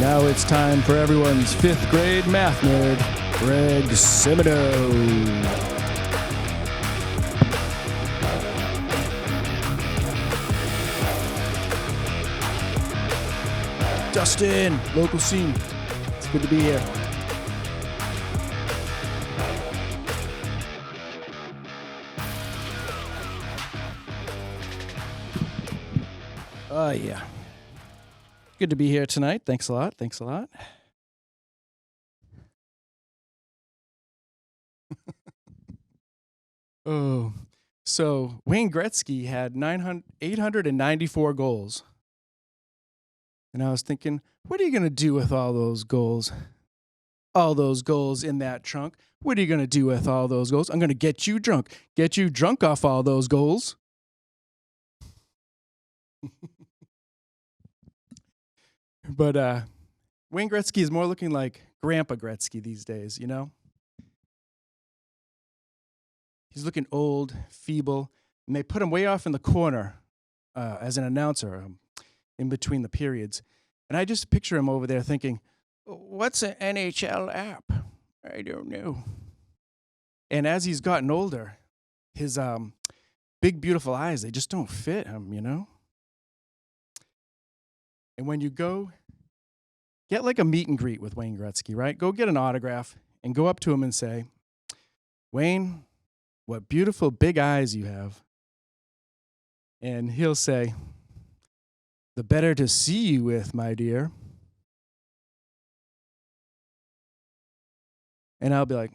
Now it's time for everyone's 5th grade math nerd, Greg Simoneau. Dustin, local scene. It's good to be here. Oh, yeah. Good to be here tonight. Thanks a lot. Thanks a lot. Oh, so Wayne Gretzky had 894 goals. And I was thinking, what are you going to do with all those goals? All those goals in that trunk. What are you going to do with all those goals? I'm going to get you drunk. Get you drunk off all those goals. But Wayne Gretzky is more looking like Grandpa Gretzky these days, you know? He's looking old, feeble, and they put him way off in the corner as an announcer in between the periods. And I just picture him over there thinking, what's an NHL app? I don't know. And as he's gotten older, his big, beautiful eyes, they just don't fit him, you know? And when you go, get like a meet and greet with Wayne Gretzky, right? Go get an autograph and go up to him and say, Wayne, what beautiful big eyes you have. And he'll say, the better to see you with, my dear. And I'll be like,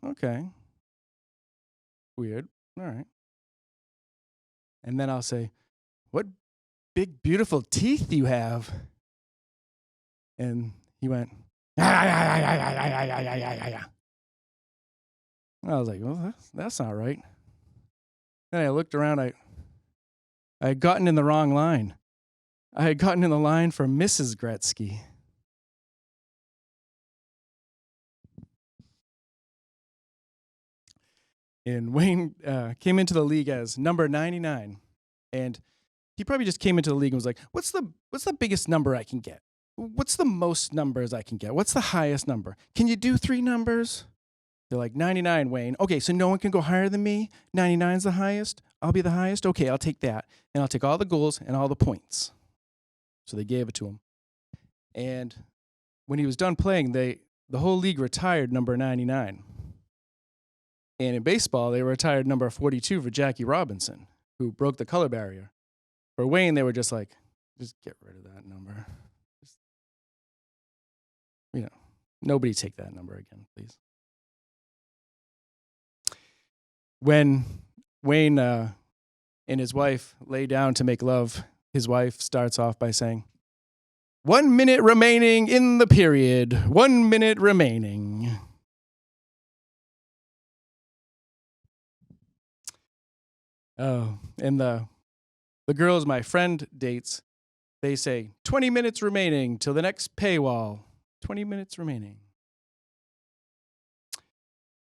okay, weird, all right. And then I'll say, what big, beautiful teeth you have. And he went, I was like, well, that's not right. Then I looked around, I had gotten in the wrong line. I had gotten in the line for Mrs. Gretzky. And Wayne came into the league as number 99. And he probably just came into the league and was like, what's the biggest number I can get? What's the most numbers I can get? What's the highest number? Can you do 3 numbers? They're like, 99, Wayne. Okay, so no one can go higher than me? 99's the highest? I'll be the highest? Okay, I'll take that. And I'll take all the goals and all the points. So they gave it to him. And when he was done playing, the whole league retired number 99. And in baseball, they retired number 42 for Jackie Robinson, who broke the color barrier. For Wayne, they were just like, just get rid of that number. Just, nobody take that number again, please. When Wayne and his wife lay down to make love, his wife starts off by saying, 1 minute remaining in the period. 1 minute remaining. Oh, and the girls my friend dates, they say, 20 minutes remaining till the next paywall. 20 minutes remaining.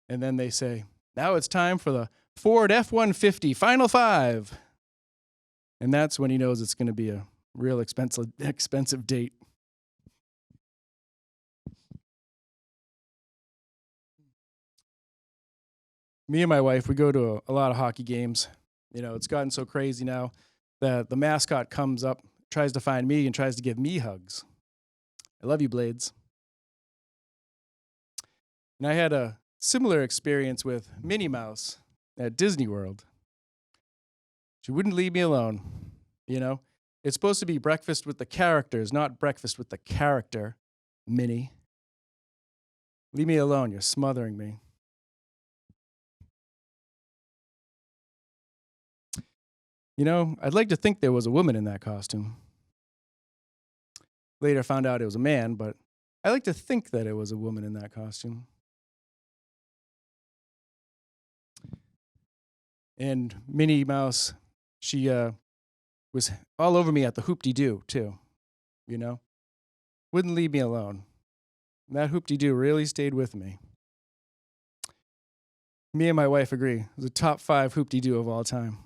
And then they say, now it's time for the Ford F-150 Final 5. And that's when he knows it's going to be a real expensive date. Me and my wife, we go to a lot of hockey games. It's gotten so crazy now that the mascot comes up, tries to find me, and tries to give me hugs. I love you, Blades. And I had a similar experience with Minnie Mouse at Disney World. She wouldn't leave me alone. It's supposed to be breakfast with the characters, not breakfast with the character, Minnie. Leave me alone. You're smothering me. I'd like to think there was a woman in that costume. Later found out it was a man, but I like to think that it was a woman in that costume. And Minnie Mouse, she was all over me at the hoop-de-doo, too, Wouldn't leave me alone. And that hoop-de-doo really stayed with me. Me and my wife agree. It was a top 5 hoop-de-doo of all time.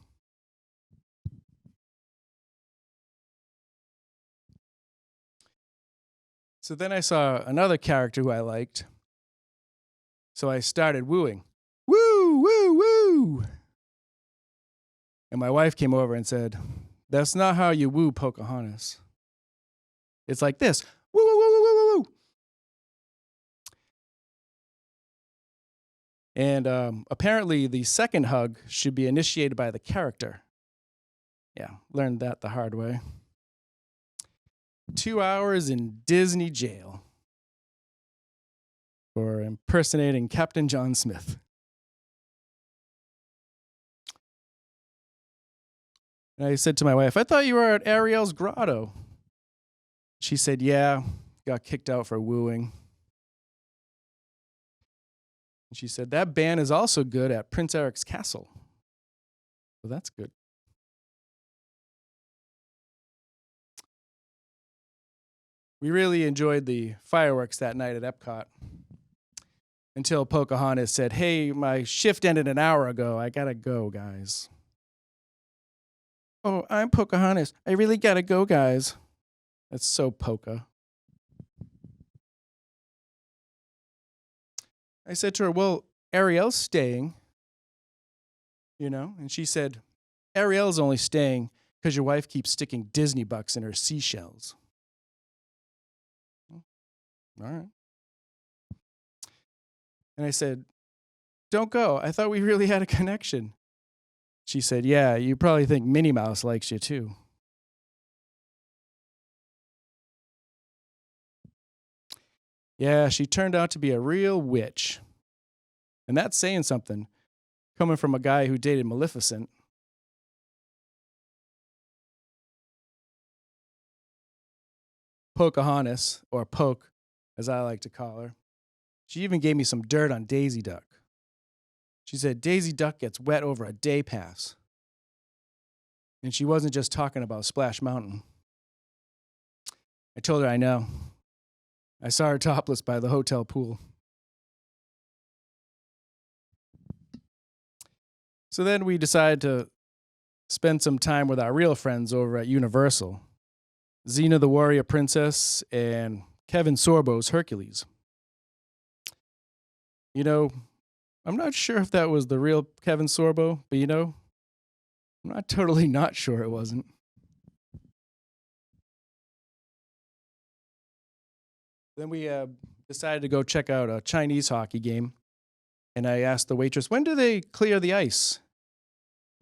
So then I saw another character who I liked. So I started wooing. Woo, woo, woo. And my wife came over and said, "That's not how you woo Pocahontas. It's like this. Woo, woo, woo, woo, woo, woo." And apparently the second hug should be initiated by the character. Yeah, learned that the hard way. 2 hours in Disney jail for impersonating Captain John Smith. And I said to my wife, "I thought you were at Ariel's grotto." She said, "Yeah, got kicked out for wooing." And she said, "That band is also good at Prince Eric's castle." Well, that's good. We really enjoyed the fireworks that night at Epcot until Pocahontas said, "Hey, my shift ended an hour ago. I gotta go, guys." "Oh, I'm Pocahontas. I really gotta go, guys." That's so Poca. I said to her, "Well, Ariel's staying, you know?" And she said, "Ariel's only staying because your wife keeps sticking Disney bucks in her seashells." All right. And I said, "Don't go. I thought we really had a connection." She said, "Yeah, you probably think Minnie Mouse likes you too." Yeah, she turned out to be a real witch. And that's saying something, coming from a guy who dated Maleficent. Pocahontas, or Poke, as I like to call her. She even gave me some dirt on Daisy Duck. She said Daisy Duck gets wet over a day pass. And she wasn't just talking about Splash Mountain. I told her I know. I saw her topless by the hotel pool. So then we decided to spend some time with our real friends over at Universal, Xena the Warrior Princess and Kevin Sorbo's Hercules. You know, I'm not sure if that was the real Kevin Sorbo, but I'm not totally not sure it wasn't. Then we decided to go check out a Chinese hockey game. And I asked the waitress, "When do they clear the ice?"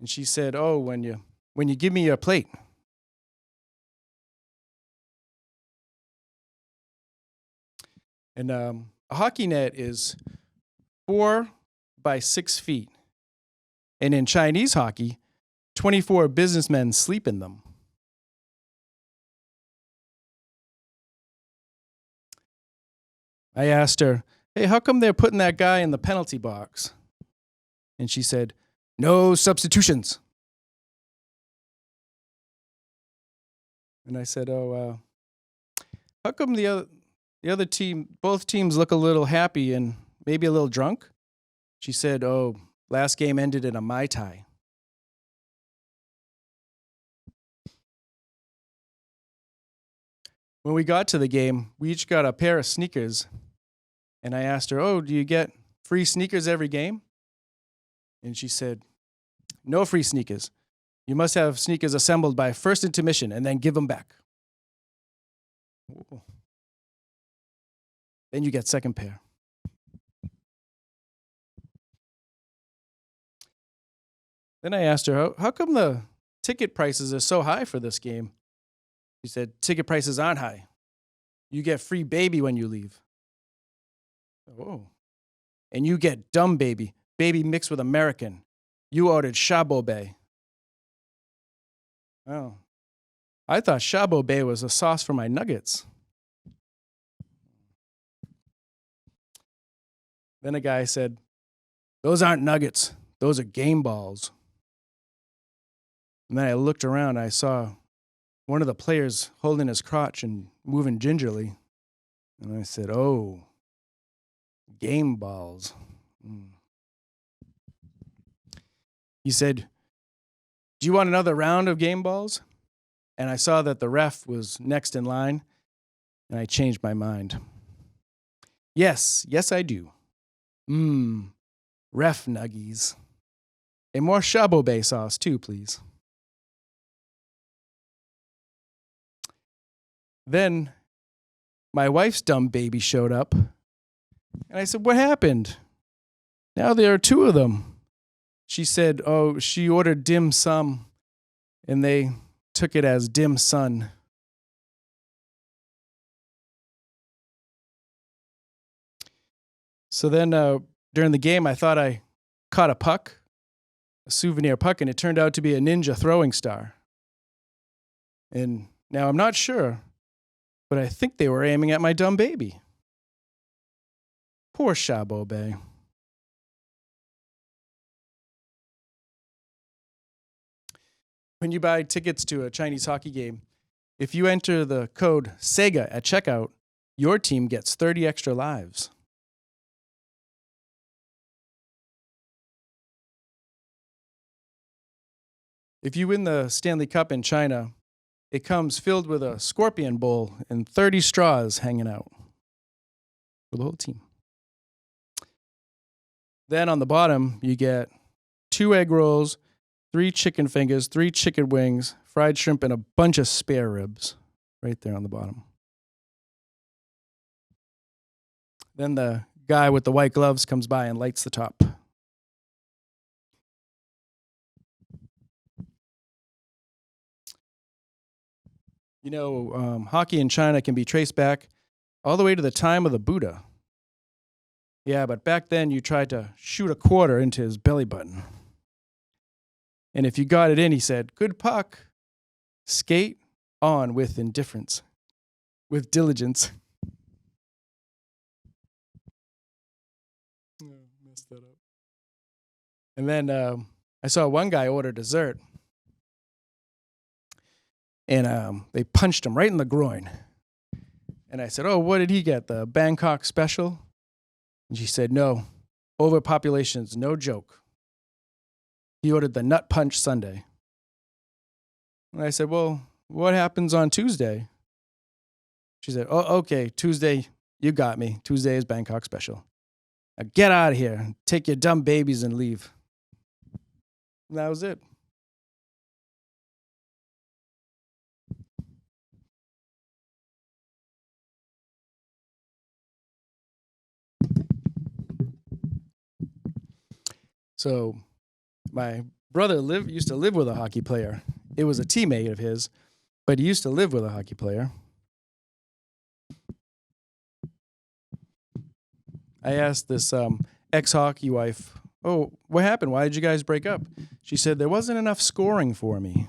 And she said, "Oh, when you give me your plate." And a hockey net is 4 by 6 feet. And in Chinese hockey, 24 businessmen sleep in them. I asked her, "Hey, how come they're putting that guy in the penalty box?" And she said, "No substitutions." And I said, "Oh, how come the other team, both teams look a little happy and maybe a little drunk?" She said, "Oh, last game ended in a Mai Tai." When we got to the game, we each got a pair of sneakers. And I asked her, "Oh, do you get free sneakers every game?" And she said, "No free sneakers. You must have sneakers assembled by first intermission and then give them back. Ooh. Then you get second pair." Then I asked her, how come the ticket prices are so high for this game?" She said, "Ticket prices aren't high. You get free baby when you leave." "Oh. And you get dumb baby, baby mixed with American. You ordered Shabo Bay." "Oh. I thought Shabo Bay was a sauce for my nuggets." Then a guy said, "Those aren't nuggets. Those are game balls." And then I looked around and I saw one of the players holding his crotch and moving gingerly. And I said, "Oh, game balls." Mm. He said, "Do you want another round of game balls?" And I saw that the ref was next in line. And I changed my mind. Yes, I do. Ref nuggies. And more shabo bay sauce too, please. Then my wife's dumb baby showed up. And I said, what happened? Now there are two of them. She said, oh, she ordered dim sum, and they took it as dim sun. So then during the game, I thought I caught a puck, a souvenir puck, and it turned out to be a ninja throwing star. And now I'm not sure, but I think they were aiming at my dumb baby. Poor Shabo Bay. When you buy tickets to a Chinese hockey game, if you enter the code SEGA at checkout, your team gets 30 extra lives. If you win the Stanley Cup in China, it comes filled with a scorpion bowl and 30 straws hanging out for the whole team. Then on the bottom, you get 2 egg rolls, 3 chicken fingers, 3 chicken wings, fried shrimp, and a bunch of spare ribs right there on the bottom. Then the guy with the white gloves comes by and lights the top. You know, hockey in China can be traced back all the way to the time of the Buddha. Yeah, but back then you tried to shoot a quarter into his belly button. And if you got it in, he said, good puck. Skate on with indifference, with diligence. Messed that up. And then I saw one guy order dessert. And they punched him right in the groin. And I said, oh, what did he get? The Bangkok special? And she said, no, overpopulation's no joke. He ordered the nut punch sundae. And I said, well, what happens on Tuesday? She said, oh, okay, Tuesday, you got me. Tuesday is Bangkok special. Now get out of here. Take your dumb babies and leave. And that was it. So my brother used to live with a hockey player. It was a teammate of his, but he used to live with a hockey player. I asked this ex-hockey wife, oh, what happened? Why did you guys break up? She said, there wasn't enough scoring for me.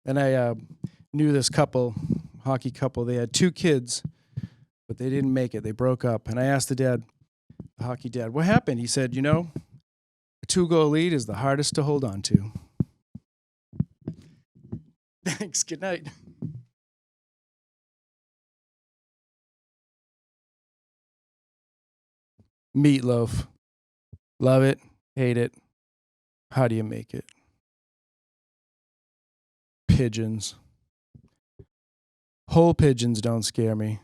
And I knew this couple, hockey couple. They had 2 kids, but they didn't make it. They broke up. And I asked the dad, the hockey dad, what happened? He said, you know, a 2-goal lead is the hardest to hold on to. Thanks. Good night. Meatloaf. Love it. Hate it. How do you make it? Pigeons. Whole pigeons don't scare me,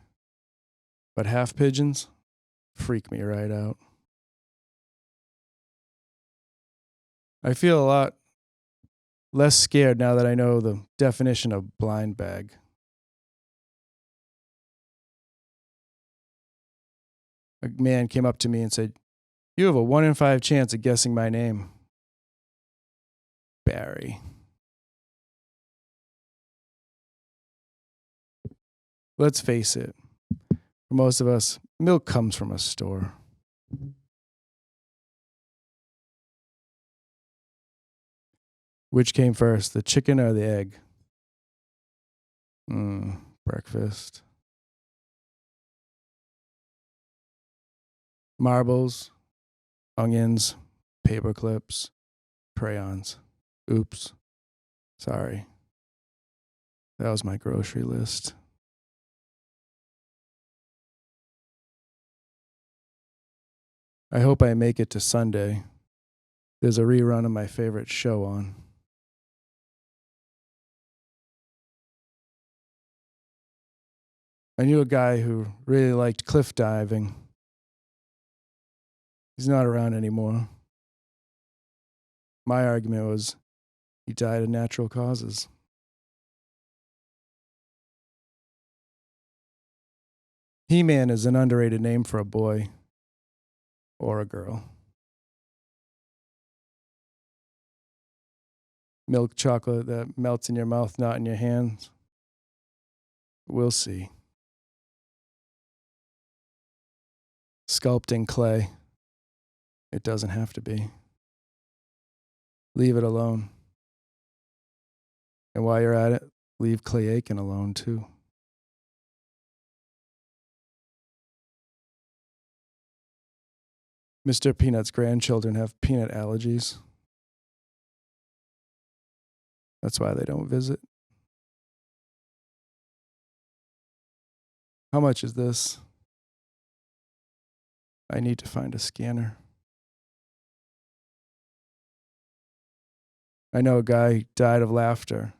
but half pigeons freak me right out. I feel a lot less scared now that I know the definition of blind bag. A man came up to me and said, you have a 1 in 5 chance of guessing my name. Barry. Let's face it, for most of us, milk comes from a store. Which came first, the chicken or the egg? Breakfast. Marbles, onions, paper clips, crayons. Oops. Sorry. That was my grocery list. I hope I make it to Sunday. There's a rerun of my favorite show on. I knew a guy who really liked cliff diving. He's not around anymore. My argument was he died of natural causes. He-Man is an underrated name for a boy or a girl. Milk chocolate that melts in your mouth, not in your hands. We'll see. Sculpting clay. It doesn't have to be. Leave it alone. And while you're at it, leave Clay Aiken alone too. Mr. Peanut's grandchildren have peanut allergies. That's why they don't visit. How much is this? I need to find a scanner. I know a guy who died of laughter.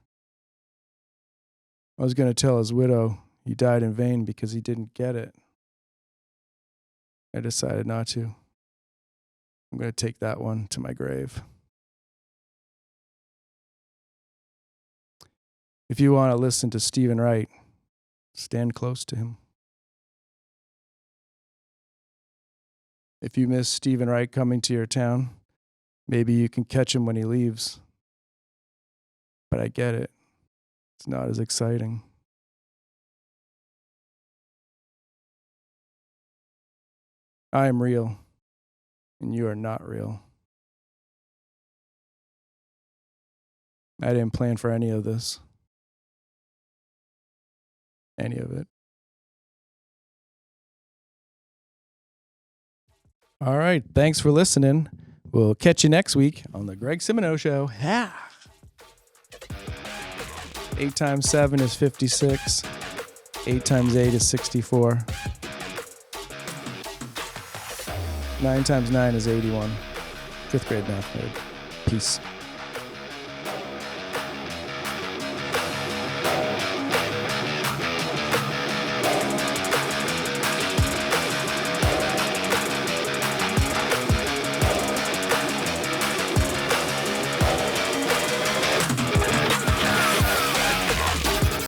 I was going to tell his widow he died in vain because he didn't get it. I decided not to. I'm going to take that one to my grave. If you want to listen to Stephen Wright, stand close to him. If you miss Stephen Wright coming to your town, maybe you can catch him when he leaves. But I get it. It's not as exciting. I am real, and you are not real. I didn't plan for any of this. Any of it. All right. Thanks for listening. We'll catch you next week on the Greg Simoneau Show. Yeah. 8 times 7 is 56. 8 times 8 is 64. 9 times 9 is 81. 5th grade math nerd. Peace.